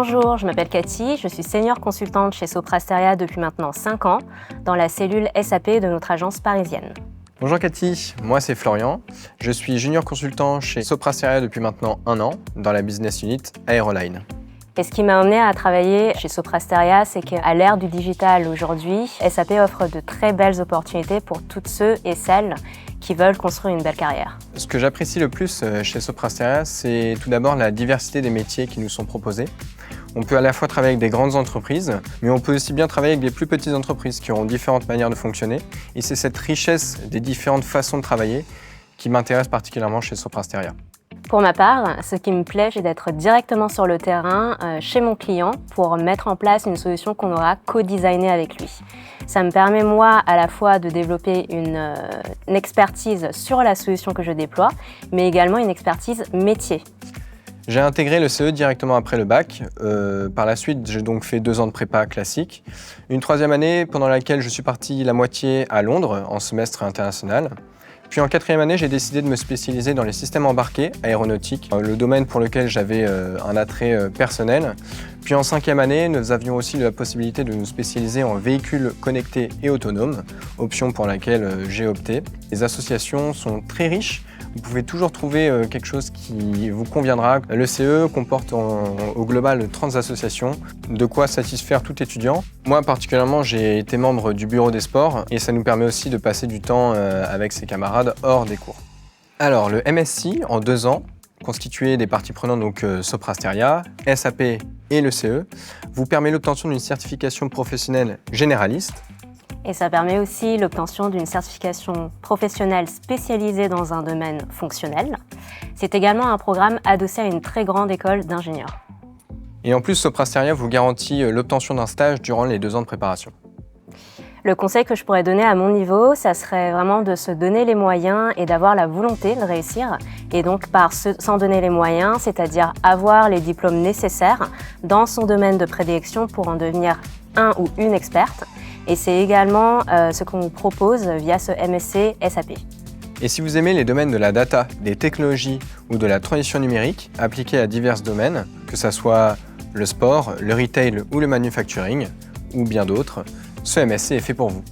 Bonjour, je m'appelle Cathy, je suis senior consultante chez Sopra Steria depuis maintenant 5 ans, dans la cellule SAP de notre agence parisienne. Bonjour Cathy, moi c'est Florian. Je suis junior consultant chez Sopra Steria depuis maintenant 1 an, dans la business unit Aeroline. Et ce qui m'a amené à travailler chez Sopra Steria, c'est qu'à l'ère du digital aujourd'hui, SAP offre de très belles opportunités pour toutes ceux et celles qui veulent construire une belle carrière. Ce que j'apprécie le plus chez Sopra Steria, c'est tout d'abord la diversité des métiers qui nous sont proposés. On peut à la fois travailler avec des grandes entreprises, mais on peut aussi bien travailler avec des plus petites entreprises qui auront différentes manières de fonctionner. Et c'est cette richesse des différentes façons de travailler qui m'intéresse particulièrement chez Sopra Steria. Pour ma part, ce qui me plaît, c'est d'être directement sur le terrain chez mon client pour mettre en place une solution qu'on aura co-designée avec lui. Ça me permet, moi, à la fois de développer une expertise sur la solution que je déploie, mais également une expertise métier. J'ai intégré le CE directement après le bac. Par la suite, j'ai donc fait 2 ans de prépa classique. Une 3e année pendant laquelle je suis parti la moitié à Londres en semestre international. Puis en 4e année, j'ai décidé de me spécialiser dans les systèmes embarqués aéronautiques, le domaine pour lequel j'avais un attrait personnel. Puis en 5e année, nous avions aussi la possibilité de nous spécialiser en véhicules connectés et autonomes, option pour laquelle j'ai opté. Les associations sont très riches. Vous pouvez toujours trouver quelque chose qui vous conviendra. Le CE comporte au global 30 associations, de quoi satisfaire tout étudiant. Moi particulièrement, j'ai été membre du bureau des sports et ça nous permet aussi de passer du temps avec ses camarades hors des cours. Alors le MSc en 2 ans, constitué des parties prenantes donc Sopra Steria, SAP et le CE, vous permet l'obtention d'une certification professionnelle généraliste. Et ça permet aussi l'obtention d'une certification professionnelle spécialisée dans un domaine fonctionnel. C'est également un programme adossé à une très grande école d'ingénieurs. Et en plus, Sopra Steria vous garantit l'obtention d'un stage durant les 2 ans de préparation. Le conseil que je pourrais donner à mon niveau, ça serait vraiment de se donner les moyens et d'avoir la volonté de réussir. Et donc, s'en donner les moyens, c'est-à-dire avoir les diplômes nécessaires dans son domaine de prédilection pour en devenir un ou une experte. Et c'est également ce qu'on vous propose via ce MSc SAP. Et si vous aimez les domaines de la data, des technologies ou de la transition numérique appliqués à divers domaines, que ce soit le sport, le retail ou le manufacturing, ou bien d'autres, ce MSc est fait pour vous.